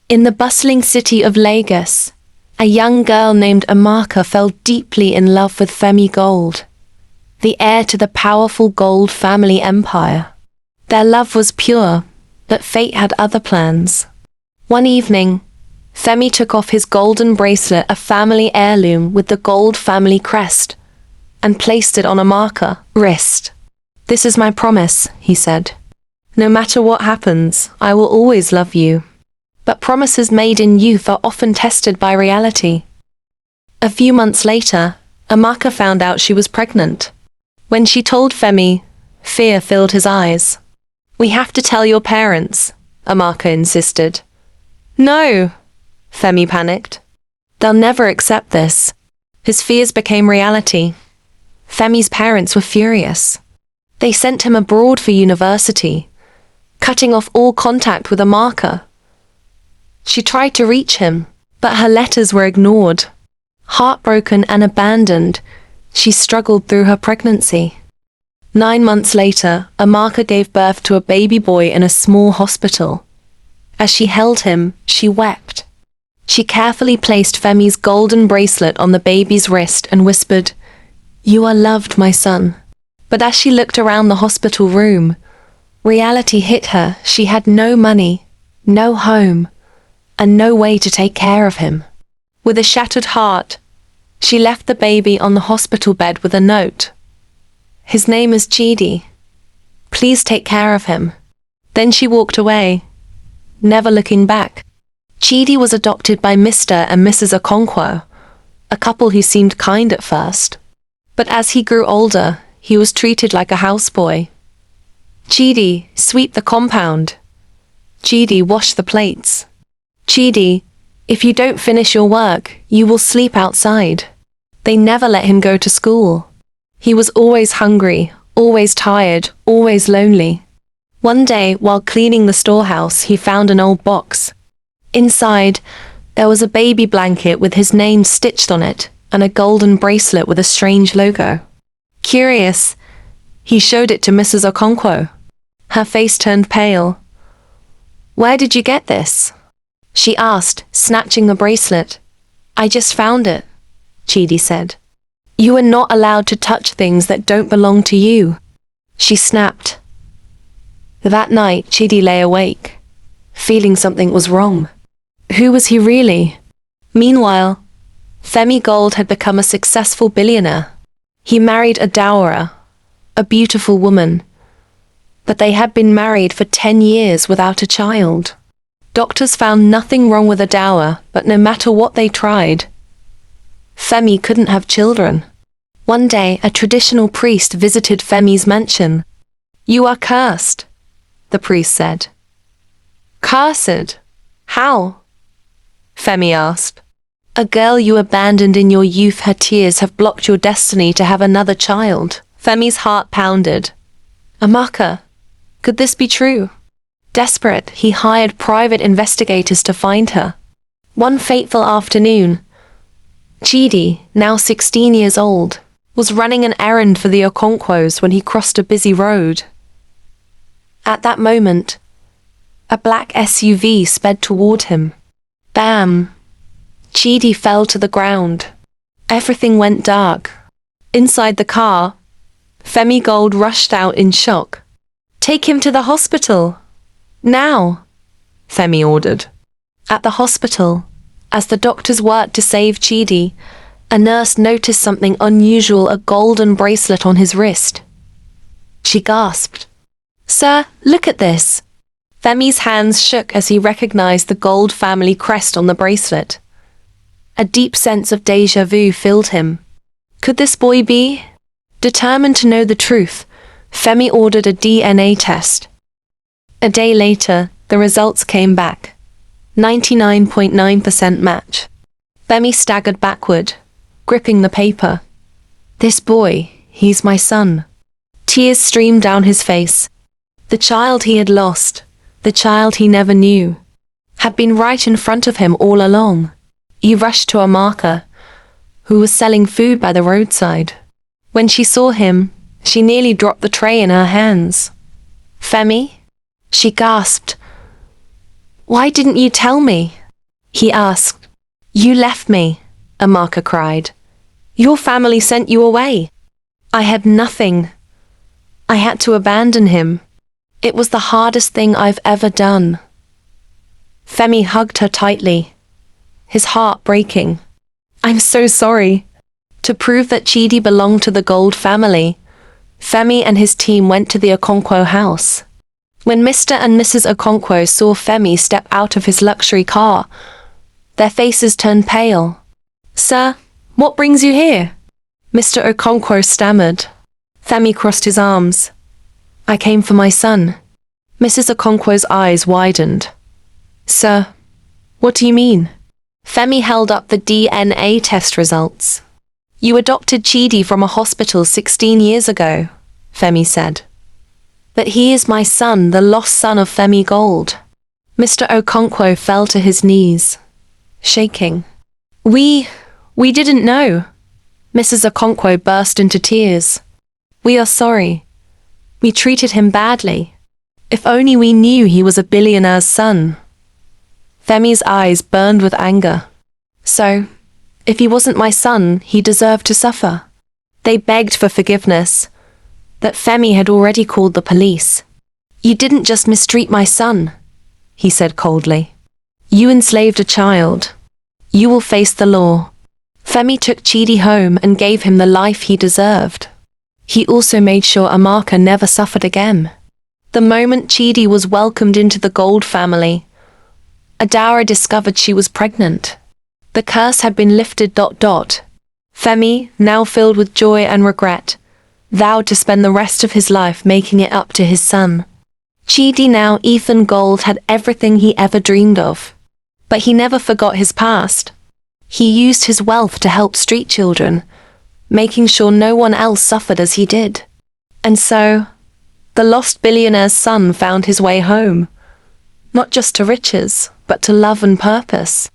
In the bustling city of Lagos, a young girl named Amaka fell deeply in love with Femi Gold, the heir to the powerful Gold family empire. Their love was pure, but fate had other plans. One evening, Femi took off his golden bracelet, a family heirloom with the Gold family crest, and placed it on Amaka's wrist. "This is my promise," he said. "No matter what happens, I will always love you." But promises made in youth are often tested by reality. A few months later, Amaka found out she was pregnant. When she told Femi, fear filled his eyes. "We have to tell your parents," Amaka insisted. "No," Femi panicked. "They'll never accept this." His fears became reality. Femi's parents were furious. They sent him abroad for university, cutting off all contact with Amaka. She tried to reach him, but her letters were ignored. Heartbroken and abandoned, she struggled through her pregnancy. 9 months later, Amaka gave birth to a baby boy in a small hospital. As she held him, she wept. She carefully placed Femi's golden bracelet on the baby's wrist and whispered, "You are loved, my son." But as she looked around the hospital room, reality hit her. She had no money, no home, and no way to take care of him. With a shattered heart, she left the baby on the hospital bed with a note. "His name is Chidi. Please take care of him." Then she walked away, never looking back. Chidi was adopted by Mr. and Mrs. Okonkwo, a couple who seemed kind at first. But as he grew older, he was treated like a houseboy. "Chidi, sweep the compound. Chidi, wash the plates. Chidi, if you don't finish your work, you will sleep outside." They never let him go to school. He was always hungry, always tired, always lonely. One day, while cleaning the storehouse, he found an old box. Inside, there was a baby blanket with his name stitched on it and a golden bracelet with a strange logo. Curious, he showed it to Mrs. Okonkwo. Her face turned pale. "Where did you get this?" she asked, snatching the bracelet. "I just found it," Chidi said. "You are not allowed to touch things that don't belong to you," she snapped. That night, Chidi lay awake, feeling something was wrong. Who was he really? Meanwhile, Femi Gold had become a successful billionaire. He married Adawara, a beautiful woman, but they had been married for 10 years without a child. Doctors found nothing wrong with Adawara, but no matter what they tried, Femi couldn't have children. One day, a traditional priest visited Femi's mansion. "You are cursed," the priest said. "Cursed? How?" Femi asked. "A girl you abandoned in your youth, her tears have blocked your destiny to have another child." Femi's heart pounded. Amaka, could this be true? Desperate, he hired private investigators to find her. One fateful afternoon, Chidi, now 16 years old, was running an errand for the Okonkwos when he crossed a busy road. At that moment, a black SUV sped toward him. Bam! Chidi fell to the ground. Everything went dark. Inside the car, Femi Gold rushed out in shock. "Take him to the hospital! Now!" Femi ordered. At the hospital, as the doctors worked to save Chidi, a nurse noticed something unusual, a golden bracelet on his wrist. She gasped. "Sir, look at this!" Femi's hands shook as he recognized the Gold family crest on the bracelet. A deep sense of déjà vu filled him. Could this boy be? Determined to know the truth, Femi ordered a DNA test. A day later, the results came back. 99.9% match. Femi staggered backward, gripping the paper. "This boy, he's my son." Tears streamed down his face. The child he had lost, the child he never knew, had been right in front of him all along. He rushed to Amaka, who was selling food by the roadside. When she saw him, she nearly dropped the tray in her hands. "Femi?" she gasped. "Why didn't you tell me?" he asked. You left me, Amaka cried. Your family sent you away. I had nothing. I had to abandon him. It was the hardest thing I've ever done. Femi hugged her tightly, his heart breaking. I'm so sorry. To prove that Chidi belonged to the Gold family, Femi and his team went to the Okonkwo house. When Mr. and Mrs. Okonkwo saw Femi step out of his luxury car, their faces turned pale. Sir, what brings you here? Mr. Okonkwo stammered. Femi crossed his arms. I came for my son. Mrs. Okonkwo's eyes widened. Sir, what do you mean? Femi held up the DNA test results. You adopted Chidi from a hospital 16 years ago, Femi said. But he is my son, the lost son of Femi Gold. Mr. Okonkwo fell to his knees, shaking. We didn't know. Mrs. Okonkwo burst into tears. We are sorry. We treated him badly. If only we knew he was a billionaire's son. Femi's eyes burned with anger. So, if he wasn't my son, he deserved to suffer. They begged for forgiveness, that Femi had already called the police. You didn't just mistreat my son, he said coldly. You enslaved a child. You will face the law. Femi took Chidi home and gave him the life he deserved. He also made sure Amaka never suffered again. The moment Chidi was welcomed into the Gold family, Adara discovered she was pregnant. The curse had been lifted. Femi, now filled with joy and regret, vowed to spend the rest of his life making it up to his son. Chidi, now Ethan Gold, had everything he ever dreamed of. But he never forgot his past. He used his wealth to help street children, making sure no one else suffered as he did. And so, the lost billionaire's son found his way home. Not just to riches, but to love and purpose.